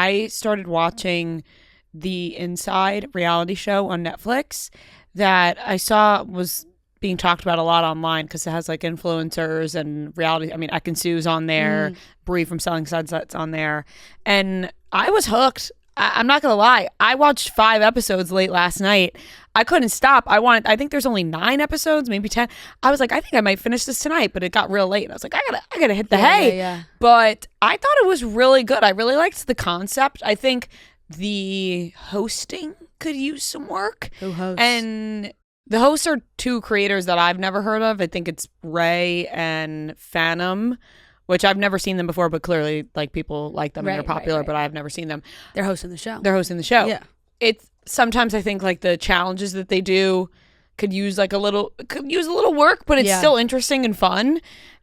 I started watching the Inside reality show on Netflix that I saw was being talked about a lot online because it has like influencers and reality. I mean, ekin-su's on there, Brie from Selling Sunsets on there, and I was hooked. I'm not gonna lie. I watched 5 episodes late last night. I couldn't stop. I think there's only 9 episodes, maybe 10. I was like, I think I might finish this tonight, but it got real late. And I was like, I gotta hit the hay. Yeah. But I thought it was really good. I really liked the concept. I think the hosting could use some work. Who hosts? And the hosts are 2 creators that I've never heard of. I think it's Ray and Phantom, which I've never seen them before, but clearly like people like them and they're popular, but I've never seen them. They're hosting the show. Yeah. It's sometimes I think like the challenges that they do could use a little work, but it's still interesting and fun.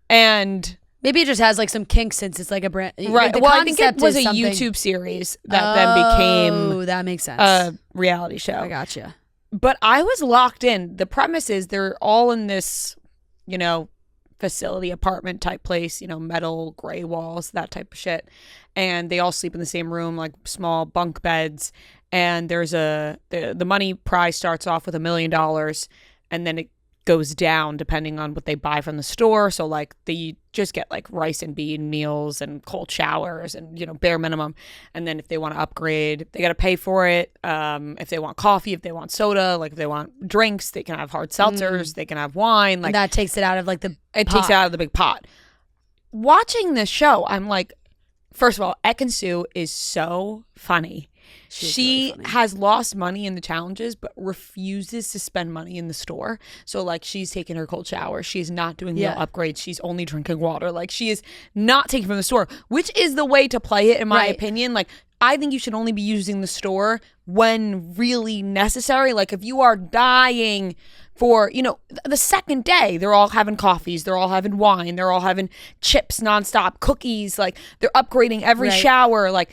And maybe it just has like some kinks since it's like a brand. Right. Well, I think it was a YouTube series that then became that makes sense. A reality show. I gotcha. But I was locked in. The premise is they're all in this, facility apartment type place, metal gray walls, that type of shit. And they all sleep in the same room, like small bunk beds. And there's the money prize starts off with $1 million, and then it goes down depending on what they buy from the store. So like they just get like rice and bean meals and cold showers and bare minimum. And then if they want to upgrade, they got to pay for it. If they want coffee, if they want soda, like if they want drinks, they can have hard seltzers, they can have wine. Like and that takes it out of like the it takes it out of the big pot. Watching this show, I'm like, first of all, ekin-su is so funny. She really has lost money in the challenges, but refuses to spend money in the store. So, like, she's taking her cold shower. She's not doing meal upgrades. She's only drinking water. Like, she is not taking from the store, which is the way to play it, in my opinion. Like, I think you should only be using the store when really necessary. Like, if you are dying for, the second day, they're all having coffees. They're all having wine. They're all having chips nonstop, cookies. Like, they're upgrading every shower. Like,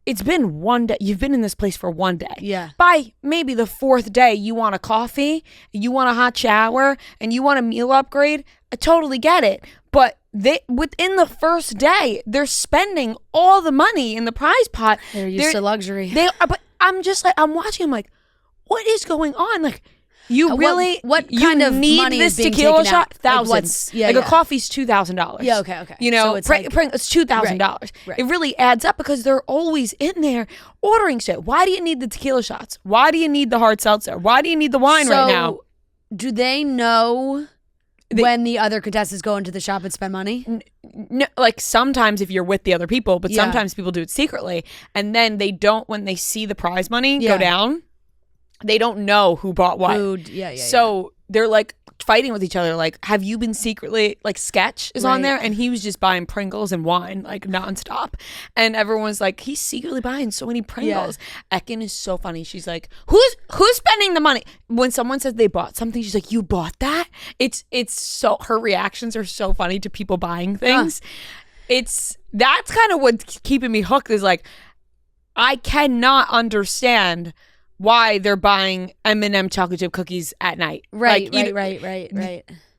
it's been one day. You've been in this place for one day. Yeah. By maybe the 4th day, you want a coffee, you want a hot shower, and you want a meal upgrade. I totally get it. But within the first day, they're spending all the money in the prize pot. They're used to luxury. They are, but I'm just like, I'm watching. I'm like, what is going on? Like, you really what kind of need money this is being tequila taken shot? out? Thousands. A coffee's $2,000. Yeah, okay. So it's it's $2,000. Right. It really adds up because they're always in there ordering shit. Why do you need the tequila shots? Why do you need the hard seltzer? Why do you need the wine right now? Do they know when the other contestants go into the shop and spend money? No, like sometimes if you're with the other people, but sometimes people do it secretly, and then they don't when they see the prize money go down. They don't know who bought what. Food, So they're like fighting with each other. Like, have you been secretly, like Sketch is on there and he was just buying Pringles and wine like nonstop. And everyone's like, he's secretly buying so many Pringles. Ekin is so funny. She's like, who's spending the money? When someone says they bought something, she's like, you bought that? It's so, her reactions are so funny to people buying things. That's kind of what's keeping me hooked is like, I cannot understand why they're buying M&M chocolate chip cookies at night. Right.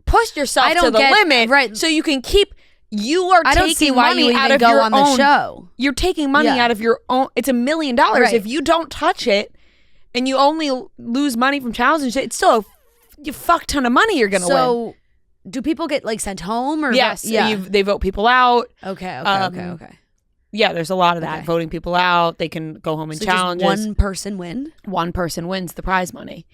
Push yourself to the limit so you can keep, you are I don't see taking why money you out even of go your on own. the show. You're taking money out of your own. It's $1 million. If you don't touch it and you only lose money from challenges and shit, it's still a fuck ton of money you're going to win. So do people get like sent home? Or yes. They vote people out. Okay. Yeah, there's a lot of that. Voting people out. They can go home and challenges. Just one person win? One person wins the prize money.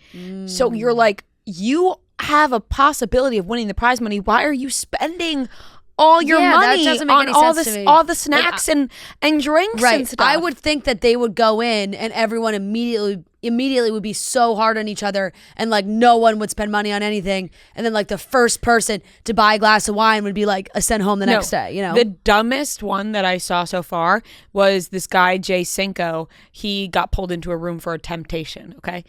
So you're like, you have a possibility of winning the prize money. Why are you spending all your money that doesn't make on any all sense to me. all the snacks and drinks and stuff? I would think that they would go in and everyone immediately would be so hard on each other and like no one would spend money on anything, and then like the first person to buy a glass of wine would be like sent home the next day. The dumbest one that I saw so far was this guy Jay Cinco. He got pulled into a room for a temptation. Okay,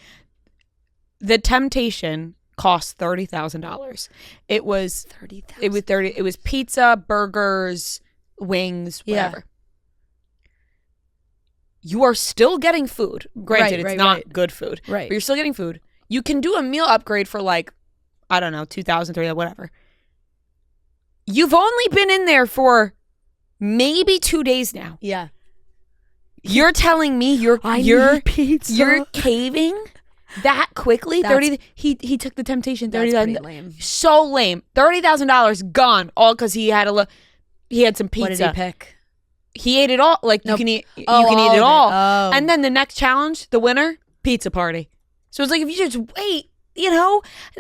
the temptation cost $30,000. It was $30,000. It was 30. It was pizza, burgers, wings, whatever. You are still getting food. Granted, it's not good food. Right. But you're still getting food. You can do a meal upgrade for like, I don't know, $2,000, $3,000, whatever. You've only been in there for maybe 2 days now. Yeah. You're telling me you're caving that quickly? 30. He took the temptation. That's pretty 30,000. lame. So lame. $30,000 gone. All because he had some pizza. What did he pick? He ate it all. Like you can eat it of all. Oh. And then the next challenge, the winner, pizza party. So it's like if you just wait,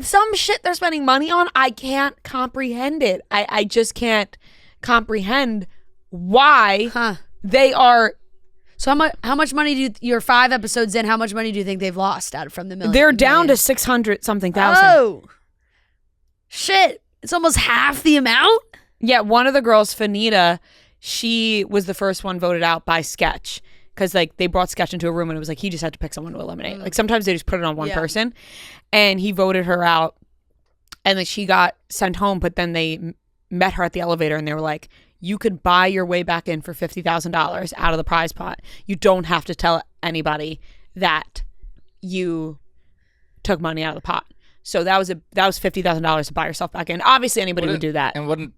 some shit they're spending money on, I can't comprehend it. I just can't comprehend why they are. So how much money you're 5 episodes in? How much money do you think they've lost out from the million? They're down to 600 something thousand. Oh, shit! It's almost half the amount. Yeah, one of the girls, Fanita, she was the first one voted out by Sketch because like they brought Sketch into a room and it was like he just had to pick someone to eliminate. Like sometimes they just put it on one person, and he voted her out, and then she got sent home. But then they met her at the elevator and they were like, you could buy your way back in for $50,000 out of the prize pot. You don't have to tell anybody that you took money out of the pot. So that was $50,000 to buy yourself back in. Obviously, anybody would do that. And wouldn't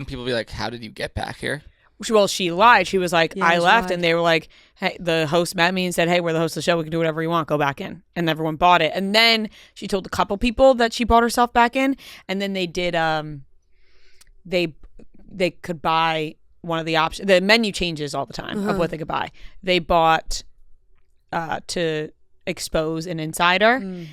people be like, "How did you get back here?" Well, she lied. She was like, Yeah, I she left, lied. and they were like, hey, the host met me and said, hey, we're the host of the show. We can do whatever you want. Go back in. And everyone bought it. And then she told a couple people that she bought herself back in. And then they did. They could buy one of the options. The menu changes all the time of what they could buy. They bought to expose an insider,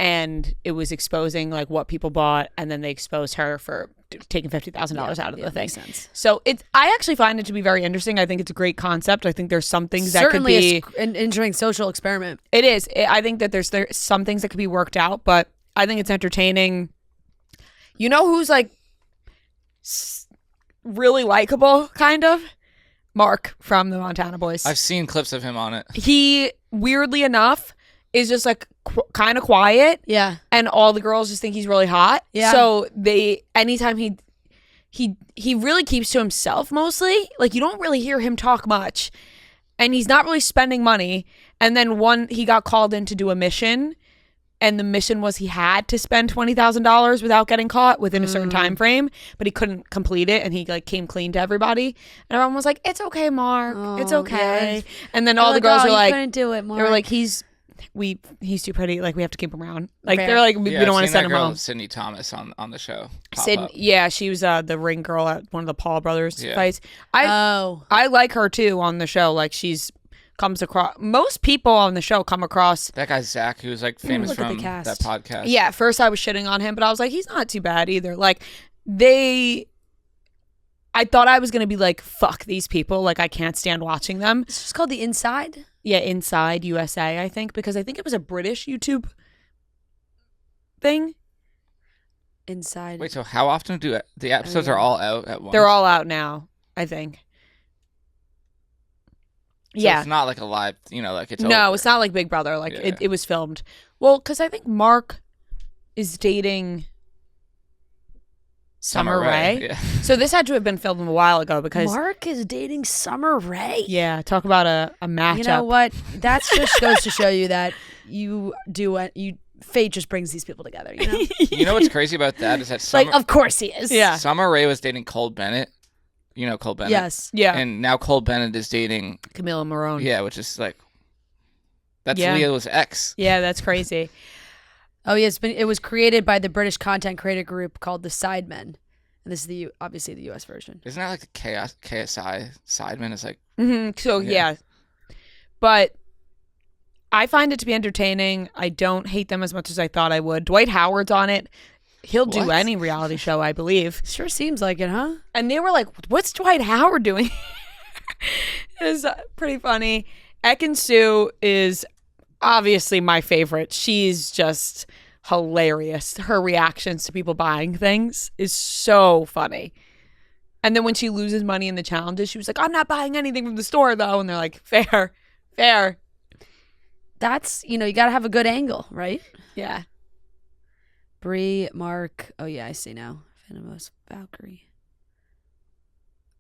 and it was exposing like what people bought, and then they exposed her for taking $50,000 out of the thing. Makes sense. So I actually find it to be very interesting. I think it's a great concept. I think there's some things Certainly that could be an interesting social experiment. It is. I think that there's some things that could be worked out, but I think it's entertaining. You know who's like really likable, kind of? Mark from the Montana Boys. I've seen clips of him on it. He, weirdly enough, is just like kind of quiet. Yeah. And all the girls just think he's really hot. Yeah. So anytime he really keeps to himself mostly. Like you don't really hear him talk much. And he's not really spending money. And then he got called in to do a mission. And the mission was he had to spend $20,000 without getting caught within a certain time frame, but he couldn't complete it, and he like came clean to everybody. And everyone was like, "It's okay, Mark. It's okay." Yeah. And then all the girls were you like, couldn't do it, Mark. "They were like, he's too pretty. Like we have to keep him around. Like Fair. they're like, we don't want to send him home." Sydney Thomas on the show. Yeah, she was the ring girl at one of the Paul brothers fights. Oh. I like her too on the show. Like comes across, most people on the show come across. That guy Zach, who's like famous look at the from cast. that podcast. Yeah, at first I was shitting on him, but I was like, he's not too bad either. Like I thought I was gonna be like, fuck these people. Like I can't stand watching them. It's just called The Inside. Yeah, Inside USA, I think, because I think it was a British YouTube thing. Inside. Wait, so how often do the episodes are all out at once? They're all out now, I think. So it's not like a live, like it's No, over. it's not like Big Brother. Like Yeah. it was filmed. Well, because I think Mark is dating Summer Rae. Yeah. So this had to have been filmed a while ago because Mark is dating Summer Rae. yeah, talk about a matchup. You know what? That just goes to show you that fate just brings these people together. You know, You know what's crazy about that is that like of course he is. Yeah. Summer Rae was dating Cole Bennett. You know Cole Bennett? Yes. Yeah. And now Cole Bennett is dating, Camila Morone. yeah, which is like, that's Yeah. Leo's ex. Yeah, that's crazy. Oh yeah. It was created by the British content creator group called the Sidemen, and this is obviously the U.S. version. Isn't that like the KSI Sidemen? It's like, So yeah, but I find it to be entertaining. I don't hate them as much as I thought I would. Dwight Howard's on it. He'll do What? any reality show, I believe. Sure seems like it, huh? And they were like, what's Dwight Howard doing? It was pretty funny. Ekin-su is obviously my favorite. She's just hilarious. Her reactions to people buying things is so funny. And then when she loses money in the challenges, she was like, I'm not buying anything from the store, though. And they're like, fair. That's you got to have a good angle, right? Yeah. Bree, Mark. Oh yeah, I see now. Venomous, Valkyrie.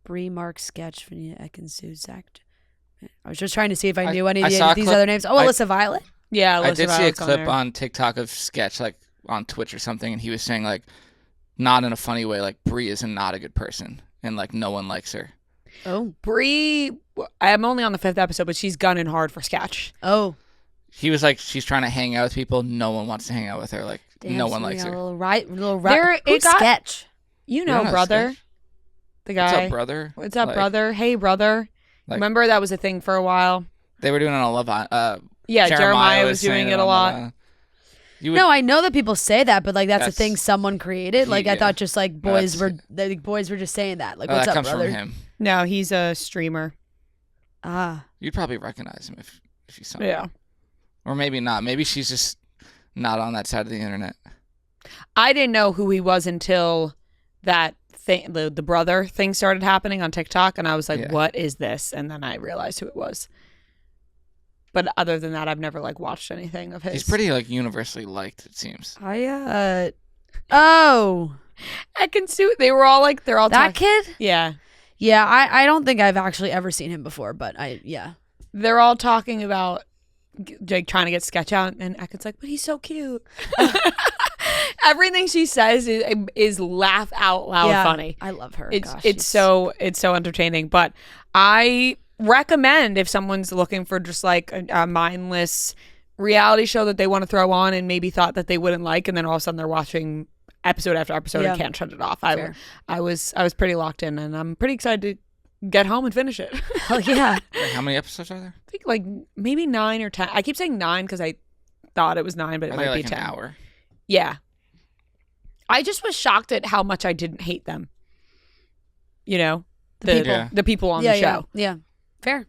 Bree, Mark, Sketch, Vanita, Ekin-su, Zach. I was just trying to see if I knew any I of saw a these clip- other names. Oh, Alyssa Violet. Yeah, I did see a Violet's on clip there. on TikTok of Sketch, like on Twitch or something, and he was saying like, not in a funny way, like Brie is not a good person, and like no one likes her. Oh. Bree, I'm only on the 5th episode, but she's gunning hard for Sketch. Oh. He was like, she's trying to hang out with people. No one wants to hang out with her. Like, Damn, no so one we likes got her. A little There- it Who's got- Sketch? You don't know, know brother. Sketch? The guy. What's up, brother? What's up, Like- brother? Hey, brother. like- Remember that was a thing for a while? They were doing it on Love Yeah, Jeremiah was saying doing it a on lot. you would, No, I know that people say that, but like that's a That's- thing someone created. Like I yeah. thought just like boys That's- were just saying that. Like oh, what's that up, comes brother? from him. No, he's a streamer. Ah. You'd probably recognize him if you saw him. Yeah. Or maybe not. Maybe she's just not on that side of the internet. I didn't know who he was until that thing, the brother thing started happening on TikTok, and I was like, Yeah. "What is this?" And then I realized who it was. But other than that, I've never like watched anything of his. He's pretty like universally liked, it seems. Oh, ekin-su. They were all like, they're all that talking. kid? Yeah, Yeah, I don't think I've actually ever seen him before, but yeah. they're all talking about like trying to get Sketch out, and Ekin's like, "But he's so cute." Everything she says is laugh out loud Yeah, funny. I love her. It's Gosh, it's so entertaining. But I recommend if someone's looking for just like a mindless reality show that they want to throw on and maybe thought that they wouldn't like, and then all of a sudden they're watching episode after episode Yeah. and can't shut it off. Fair. I was pretty locked in, and I'm pretty excited to get home and finish it. Hell yeah. Wait, how many episodes are there? I think like maybe 9 or 10. I keep saying 9 because I thought it was 9, but it Are might they be like 10. an hour? Yeah. I just was shocked at how much I didn't hate them. You know, The people. Yeah. the people on Yeah, the show. yeah. Fair.